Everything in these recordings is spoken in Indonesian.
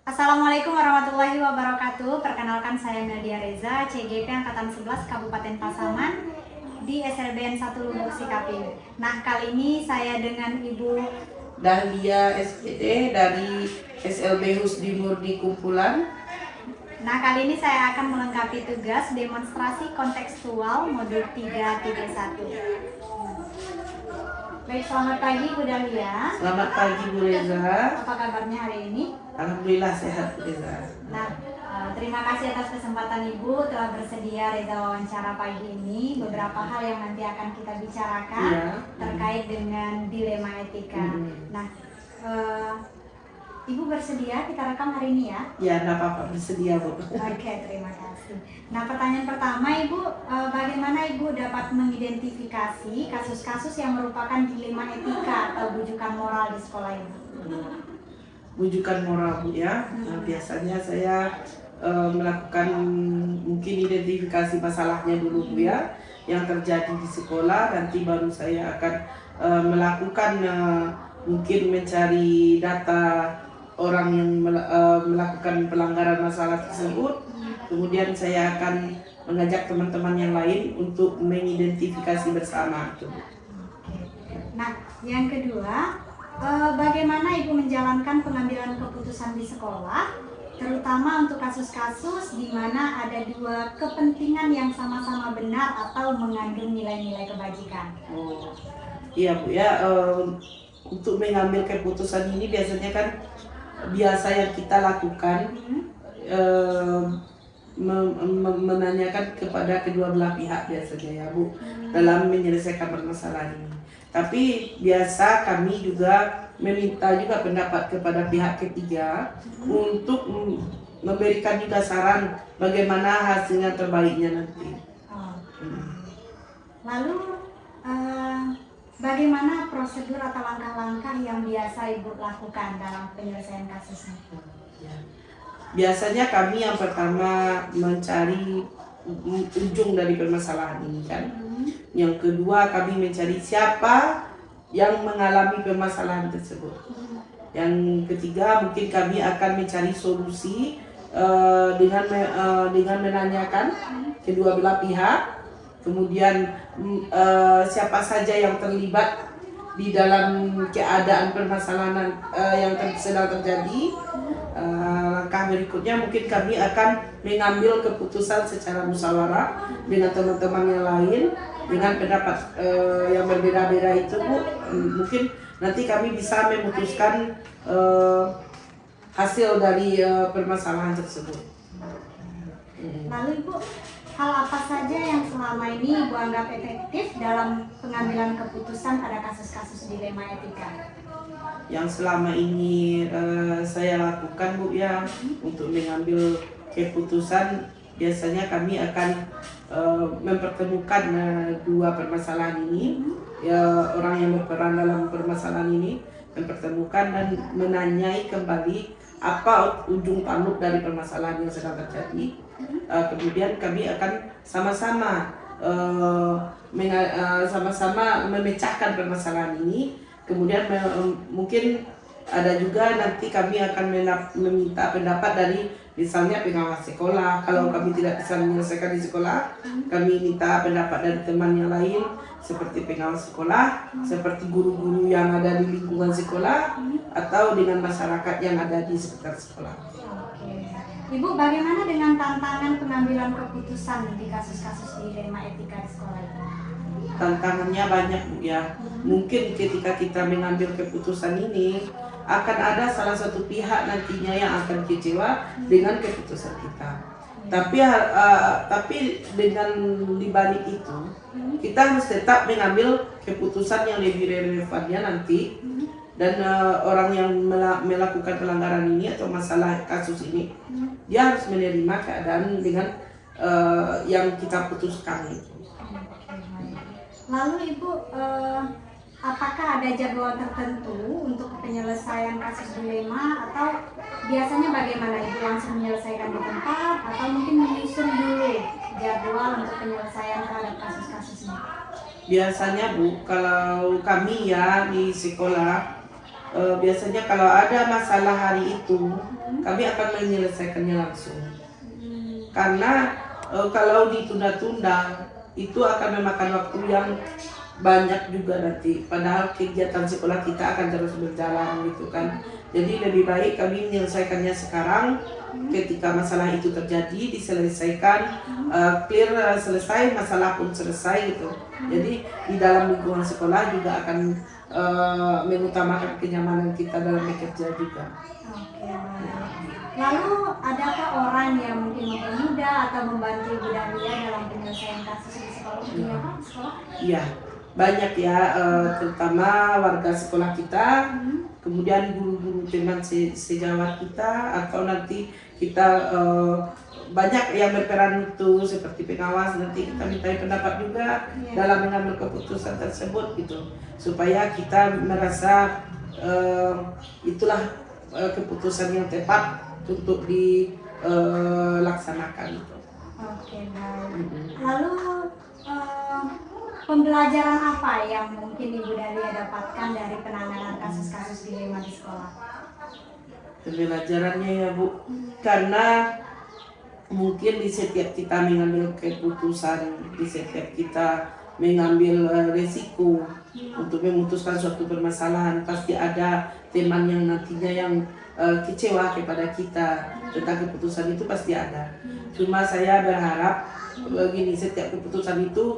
Assalamualaikum warahmatullahi wabarakatuh. Perkenalkan saya Nadia Reza, CGP Angkatan 11 Kabupaten Pasaman di SLBN 1 Lubuk Sikaping. Nah, kali ini saya dengan Ibu Dahlia SPD dari SLB Husdi Murni Kumpulan. Nah, kali ini saya akan melengkapi tugas demonstrasi kontekstual modul 3.1. Baik, selamat pagi Bu Dahlia. Selamat pagi Bu Reza. Apa kabarnya hari ini? Alhamdulillah sehat Bu Reza. Nah, terima kasih atas kesempatan Ibu telah bersedia Reza wawancara pagi ini. Beberapa hal yang nanti akan kita bicarakan terkait dengan dilema etika. Nah, Ibu bersedia kita rekam hari ini ya? Ya, enggak apa-apa, bersedia Bu. Oke, terima kasih. Nah, pertanyaan pertama Ibu, bagaimana Ibu dapat mengidentifikasi kasus-kasus yang merupakan dilema etika atau bujukan moral di sekolah Ibu? Bujukan moral Bu ya. Nah, biasanya saya melakukan mungkin identifikasi masalahnya dulu Bu ya, yang terjadi di sekolah. Nanti baru saya akan melakukan mungkin mencari data orang yang melakukan pelanggaran masalah tersebut. Kemudian saya akan mengajak teman-teman yang lain untuk mengidentifikasi bersama itu. Nah, yang kedua, bagaimana Ibu menjalankan pengambilan keputusan di sekolah, terutama untuk kasus-kasus di mana ada dua kepentingan yang sama-sama benar atau mengandung nilai-nilai kebajikan? Oh, iya Bu ya, untuk mengambil keputusan ini biasanya kan biasa yang kita lakukan menanyakan kepada kedua belah pihak biasanya ya Bu dalam menyelesaikan permasalahan ini. Tapi biasa kami juga meminta juga pendapat kepada pihak ketiga untuk memberikan juga saran bagaimana hasilnya terbaiknya nanti. Lalu bagaimana prosedur atau langkah-langkah yang biasa Ibu lakukan dalam penyelesaian kasusnya? Biasanya kami yang pertama mencari ujung dari permasalahan ini kan. Yang kedua kami mencari siapa yang mengalami permasalahan tersebut. Yang ketiga mungkin kami akan mencari solusi dengan menanyakan kedua belah pihak. Kemudian siapa saja yang terlibat di dalam keadaan permasalahan yang sedang terjadi. Langkah berikutnya mungkin kami akan mengambil keputusan secara musyawarah dengan teman-teman yang lain dengan pendapat yang berbeda-beda itu Bu. Mungkin nanti kami bisa memutuskan hasil dari permasalahan tersebut. Lalu Ibu, hal apa saja yang selama ini Ibu anggap efektif dalam pengambilan keputusan pada kasus-kasus dilema etika? Yang selama ini saya lakukan Bu ya untuk mengambil keputusan, biasanya kami akan mempertemukan dua permasalahan ini ya, orang yang berperan dalam permasalahan ini mempertemukan dan menanyai kembali apa ujung tanduk dari permasalahan yang sedang terjadi. Kemudian kami akan sama-sama memecahkan permasalahan ini. Kemudian mungkin ada juga nanti kami akan meminta pendapat dari misalnya pengawas sekolah. Kalau kami tidak bisa menyelesaikan di sekolah, kami minta pendapat dari teman yang lain seperti pengawas sekolah, seperti guru-guru yang ada di lingkungan sekolah, atau dengan masyarakat yang ada di sekitar sekolah. Ibu, bagaimana dengan tantangan pengambilan keputusan di kasus-kasus dilema etika di sekolah itu? Tantangannya banyak Bu ya. Mungkin ketika kita mengambil keputusan ini akan ada salah satu pihak nantinya yang akan kecewa dengan keputusan kita. Tapi dengan dibalik itu kita harus tetap mengambil keputusan yang lebih relevannya nanti, dan orang yang melakukan pelanggaran ini atau masalah kasus ini dia harus menerima keadaan dengan yang kita putuskan itu. Lalu Ibu, apakah ada jadwal tertentu untuk penyelesaian kasus dilema, atau biasanya bagaimana Ibu langsung menyelesaikan di tempat atau mungkin menyusun dulu jadwal untuk penyelesaian terhadap kasus-kasus ini? Biasanya Bu, kalau kami ya di sekolah biasanya kalau ada masalah hari itu kami akan menyelesaikannya langsung. Karena kalau ditunda-tunda itu akan memakan waktu yang banyak juga nanti. Padahal kegiatan sekolah kita akan terus berjalan gitu kan. Jadi lebih baik kami menyelesaikannya sekarang. Ketika masalah itu terjadi diselesaikan, clear, selesai, masalah pun selesai gitu. Jadi di dalam lingkungan sekolah juga akan mengutamakan kenyamanan kita dalam bekerja juga. Oke, baik. Lalu adakah orang yang mungkin mempermudah atau membantu Ibu Dahlia dalam penyelesaian kasus di sekolah? Iya, Pak, sekolah? Iya, banyak ya, terutama warga sekolah kita, kemudian guru-guru teman sejawat kita, atau nanti kita banyak yang berperan itu seperti pengawas, nanti kita minta pendapat juga dalam mengambil keputusan tersebut gitu, supaya kita merasa itulah keputusan yang tepat untuk dilaksanakan gitu. Oke, baik. Lalu pembelajaran apa yang mungkin Ibu Dahlia dapatkan dari penanganan kasus-kasus dilema di sekolah? Pembelajarannya ya Bu, karena mungkin di setiap kita mengambil keputusan, di setiap kita mengambil resiko untuk memutuskan suatu permasalahan, pasti ada teman yang nantinya yang kecewa kepada kita tentang keputusan itu, pasti ada. Cuma saya berharap begini, setiap keputusan itu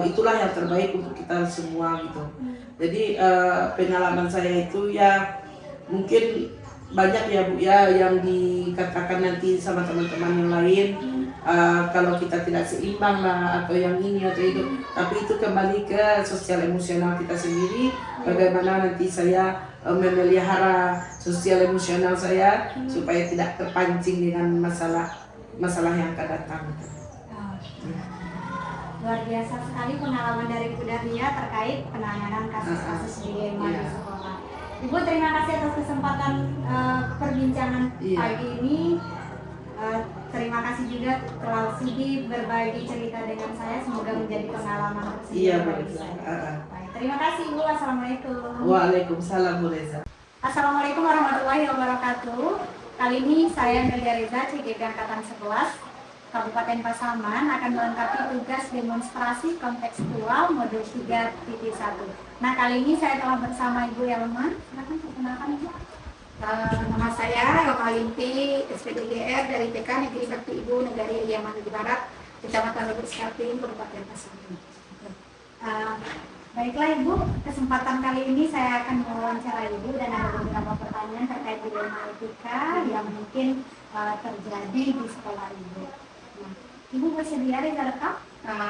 itulah yang terbaik untuk kita semua gitu. Jadi pengalaman saya itu ya mungkin banyak ya Bu ya yang dikatakan nanti sama teman-teman yang lain, kalau kita tidak seimbang lah atau yang ini atau itu, tapi itu kembali ke sosial emosional kita sendiri, bagaimana nanti saya memelihara sosial emosional saya supaya tidak terpancing dengan masalah yang akan datang. Luar biasa sekali pengalaman dari Bu Dahlia terkait penanganan kasus-kasus dilema di sekolah. Ibu, terima kasih atas kesempatan perbincangan pagi ini. Terima kasih juga telah sudi berbagi cerita dengan saya. Semoga menjadi pengalaman tersendiri bagi saya. Baik, terima kasih Ibu. Assalamualaikum. Waalaikumsalam Bu Reza. Assalamualaikum warahmatullahi wabarakatuh. Kali ini saya Melia Reza, CGP Angkatan 11 Kabupaten Pasaman akan melengkapi tugas demonstrasi kontekstual modul 3.1. Nah, kali ini saya telah bersama Ibu Elma. Silakan perkenalkan Ibu. Nama saya Elma Limpi, SPDGR dari TK Negeri Bakti Ibu Negari Yaman Barat, Kecamatan Lubuk Skarping, Kabupaten Pasaman. Baiklah Ibu, kesempatan kali ini saya akan mewawancara Ibu dan ada beberapa pertanyaan terkait dilema etika yang mungkin terjadi di sekolah Ibu. Nah, Ibu bersedia direkam?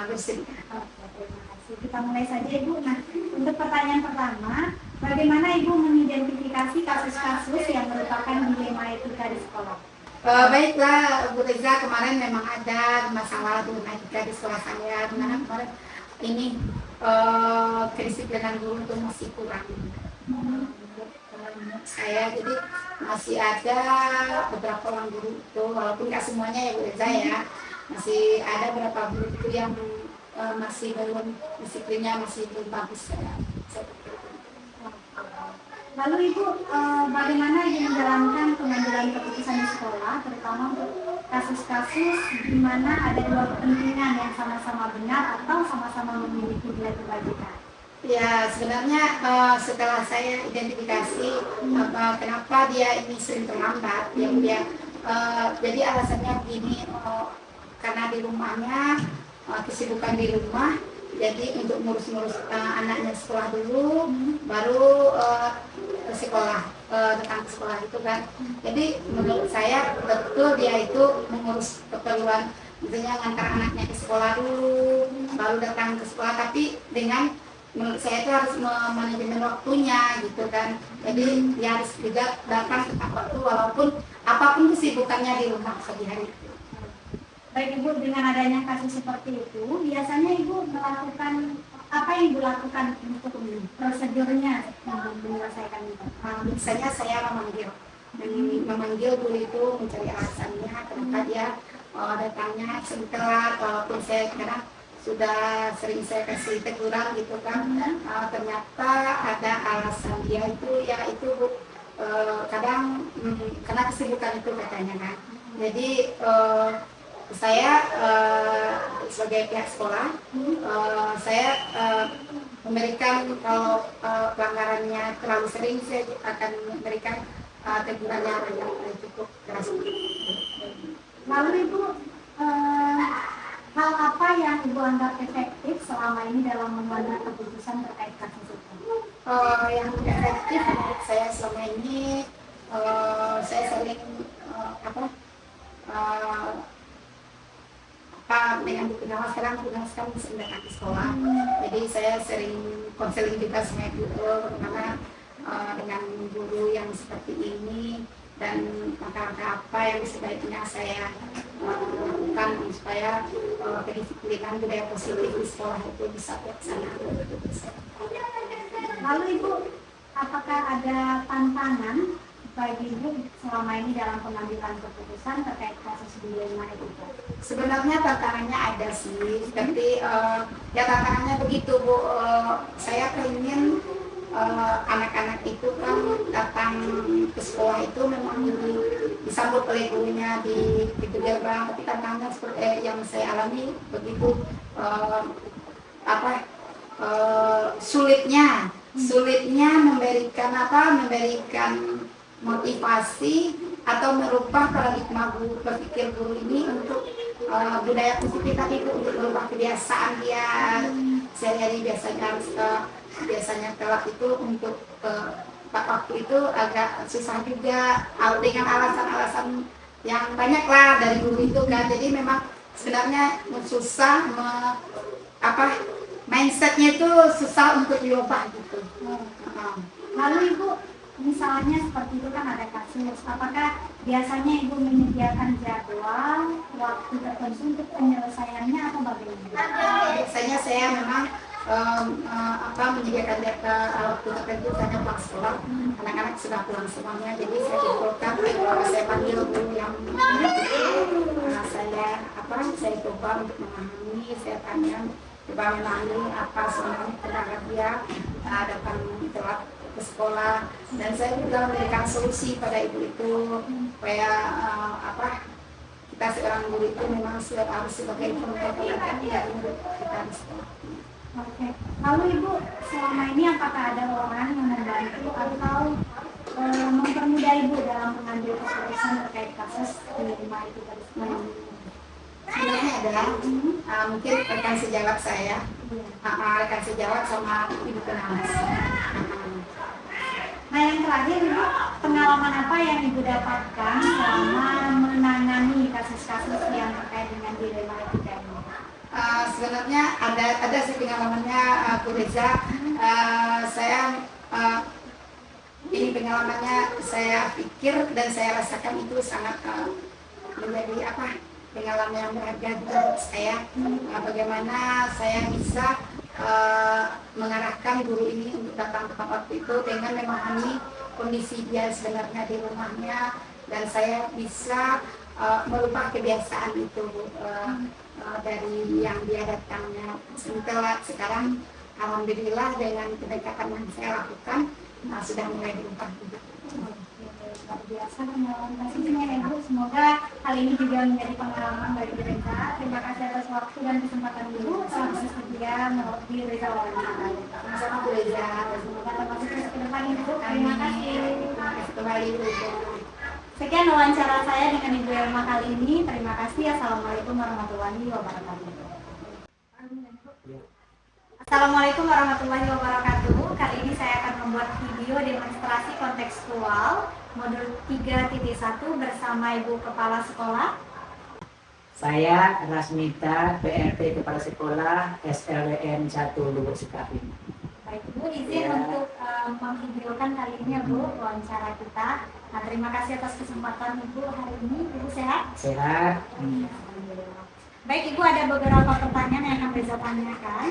Bersedia. Oke, terima kasih. Kita mulai saja Ibu. Nah, untuk pertanyaan pertama, bagaimana Ibu mengidentifikasi kasus-kasus yang merupakan dilema etika di sekolah? Baiklah Bu Reza, kemarin memang ada masalah dilema etika di sekolah saya, dimana kemarin ini kedisiplinan guru itu masih kurang menurut saya, jadi masih ada beberapa orang guru itu, walaupun nggak semuanya ya Bu Reza ya, masih ada beberapa guru itu yang masih belum disiplinnya masih belum bagus ya. Lalu Ibu, bagaimana Ibu menjalankan pengambilan keputusan di sekolah, terutama untuk kasus-kasus di mana ada dua kepentingan yang sama-sama benar atau sama-sama memiliki nilai kebajikan? Ya, sebenarnya setelah saya identifikasi kenapa dia ini sering terlambat, jadi alasannya begini, karena di rumahnya kesibukan di rumah, jadi untuk ngurus-ngurus anaknya sekolah dulu, baru sekolah, datang ke sekolah itu kan. Jadi menurut saya betul dia itu mengurus keperluan, misalnya ngantar anaknya ke sekolah dulu, baru datang ke sekolah, tapi dengan menurut saya itu harus manajemen waktunya gitu kan. Jadi dia harus juga datang tepat waktu walaupun apapun kesibukannya di rumah sehari-hari. Baik Ibu, dengan adanya kasus seperti itu, biasanya Ibu melakukan apa yang Ibu lakukan untuk prosedurnya untuk menyelesaikan itu? Biasanya saya memanggil guru itu, mencari alasannya kenapa dia datangnya setelah, walaupun saya kadang sudah sering saya kasih teguran gitu kan. Ternyata ada alasan dia itu ya itu Bu, kadang karena kesibukan itu katanya kan. Jadi saya sebagai pihak sekolah saya memberikan kalau pelanggarannya terlalu sering saya akan memberikan teguran yang cukup keras. Lalu Ibu, hal apa yang Ibu anggap efektif selama ini dalam mengambil keputusan terkait kasus itu? Yang efektif menurut saya selama ini saya sering dengan Bu Pengawas, sekarang Bu Pengawas kan sudah di sekolah, jadi saya sering konseling juga sama guru bagaimana dengan guru yang seperti ini dan langkah-langkah apa yang sebaiknya saya lakukan supaya kedisiplinan budaya positif di sekolah itu bisa terlaksana. Lalu Ibu, apakah ada tantangan bagi Ibu selama ini dalam pengambilan keputusan terkait kasus dilema itu? Sebenarnya tantangannya ada sih, tapi ya tantangannya begitu Bu. Saya ingin anak-anak itu kan datang ke sekolah itu memang disambut oleh gurunya di pintu gerbang, tapi tantangannya seperti yang saya alami begitu sulitnya memberikan motivasi atau merubah paradigma berpikir guru ini untuk budaya positif tadi itu, untuk merubah kebiasaan dia sehari-hari biasanya telat itu untuk waktu itu agak susah juga dengan alasan-alasan yang banyak lah dari guru itu kan. Jadi memang sebenarnya susah mindsetnya itu susah untuk diubah gitu. Lalu Ibu, misalnya seperti itu kan ada kasus, apakah biasanya Ibu menyediakan jadwal waktu tertentu untuk penyelesaiannya atau bagaimana? Biasanya saya memang menyediakan waktu tertentu saja pulang sekolah, anak-anak sudah pulang semuanya, jadi saya kumpulkan, saya panggil guru yang saya coba untuk memahami, saya tanya coba memahami apa sebenarnya kenapa dia datang telat ke sekolah, dan saya juga memberikan solusi pada ibu itu supaya kita seorang guru itu memang harus sebagai pengetahuan dari murid kita di sekolah. Oke. Lalu Ibu, selama ini apakah ada orang yang membantu atau mempermudah Ibu dalam mengambil keputusan terkait kasus dilema itu tadi? Sebenarnya ada, mungkin rekan sejawat saya, rekan sejawat sama Ibu Pengawas. Nah yang terakhir Ibu, pengalaman apa yang Ibu dapatkan selama menangani kasus-kasus yang terkait dengan dilema etika ini? Sebenarnya ada sih pengalamannya Bu Reza. Ini pengalamannya saya pikir dan saya rasakan itu sangat menjadi pengalaman yang berharga buat saya. Bagaimana saya bisa mengarahkan guru ini untuk datang tepat waktu itu dengan memahami kondisi dia sebenarnya di rumahnya, dan saya bisa merubah kebiasaan itu dari yang dia datangnya telat. Sekarang alhamdulillah dengan pendekatan yang saya lakukan sudah mulai berubah. Luar biasa pengalaman kasusnya ya Bu. Semoga hal ini juga menjadi pengalaman bagi mereka. Terima kasih atas waktu dan kesempatan Ibu telah bersedia di Reza Wawancara. Sama Bu Reza. Semoga termasuk ke depan Ibu. Terima kasih. Kembali Bu Reza. Sekian wawancara saya dengan Ibu Elma kali ini. Terima kasih. Assalamualaikum warahmatullahi wabarakatuh. Assalamualaikum warahmatullahi wabarakatuh. Kali ini saya akan membuat video demonstrasi kontekstual modul 3.1 bersama Ibu Kepala Sekolah. Saya Rasmita, PLT Kepala Sekolah SLWN 1 Lubuk Sukabumi. Baik Bu, izin untuk memvideokan kali ini ya Bu, wawancara kita. Nah, terima kasih atas kesempatan Ibu hari ini. Ibu sehat? Sehat. Alhamdulillah. Baik Ibu, ada beberapa pertanyaan yang akan Reza tanyakan.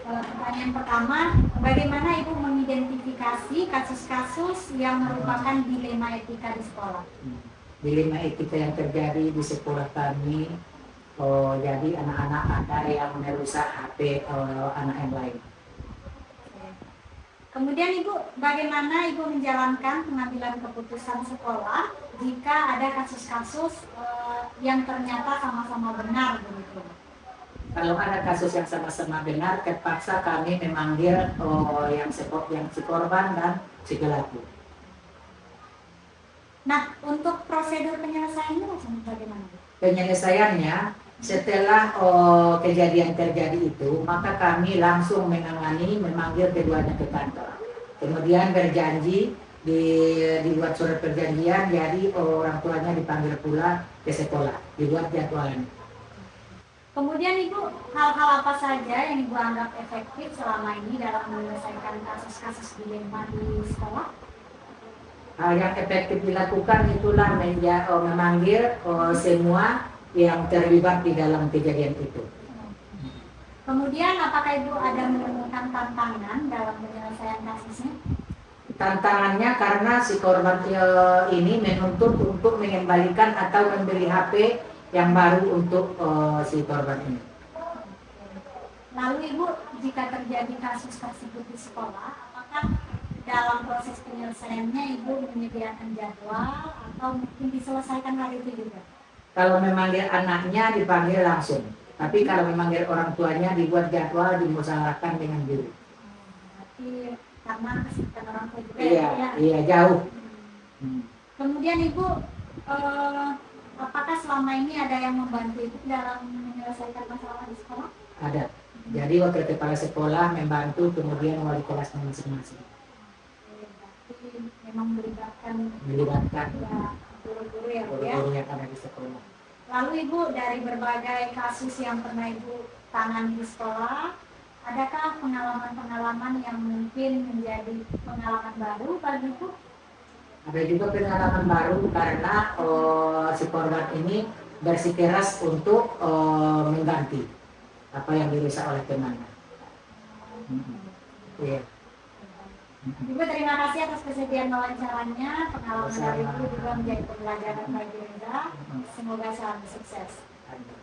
Pertanyaan pertama, bagaimana Ibu mengidentifikasi kasus-kasus yang merupakan dilema etika di sekolah? Dilema etika yang terjadi di sekolah kami jadi anak-anak ada yang merusak HP anak yang lain. Kemudian Ibu, bagaimana Ibu menjalankan pengambilan keputusan sekolah jika ada kasus-kasus yang ternyata sama-sama benar begitu? Kalau ada kasus yang sama-sama benar, terpaksa kami memanggil yang si korban dan si pelaku. Nah, untuk prosedur penyelesaiannya macam bagaimana? Penyelesaiannya setelah kejadian terjadi itu, maka kami langsung menangani, memanggil keduanya ke kantor. Kemudian berjanji dibuat surat perjanjian, jadi orang tuanya dipanggil pula ke sekolah, dibuat jadwalnya. Kemudian Ibu, hal-hal apa saja yang Ibu anggap efektif selama ini dalam menyelesaikan kasus-kasus dilema di sekolah? Hal yang efektif dilakukan itulah memanggil semua yang terlibat di dalam kejadian itu. Kemudian apakah Ibu ada menemukan tantangan dalam penyelesaian kasusnya? Tantangannya karena si korban ini menuntut untuk mengembalikan atau membeli HP yang baru untuk si korban ini. Lalu Ibu, jika terjadi kasus tersebut di sekolah, apakah dalam proses penyelesaiannya Ibu menyediakan jadwal atau mungkin diselesaikan hari itu juga? Kalau memanggil anaknya dipanggil langsung, tapi kalau memanggil orang tuanya dibuat jadwal, dimusyawarahkan dengan guru. Berarti karena kesibukan orang tua juga Iya, ya? iya jauh. Kemudian Ibu, apakah selama ini ada yang membantu Ibu dalam menyelesaikan masalah di sekolah? Ada. Jadi wakil kepala sekolah membantu, kemudian wali kelasnya masing-masing. Berarti memang melibatkan Melibatkan guru-guru ya Bu ya? guru-guru yang ada di sekolah. Lalu Ibu, dari berbagai kasus yang pernah Ibu tangani di sekolah, adakah pengalaman-pengalaman yang mungkin menjadi pengalaman baru bagi Ibu? Ada juga pengalaman baru karena si korban ini bersikeras untuk mengganti apa yang dirusak oleh temannya. Iya. Ibu, terima kasih atas kesediaan wawancaranya. Pengalaman dari Ibu juga menjadi pembelajaran bagi Reza. Semoga selalu sukses. Ada.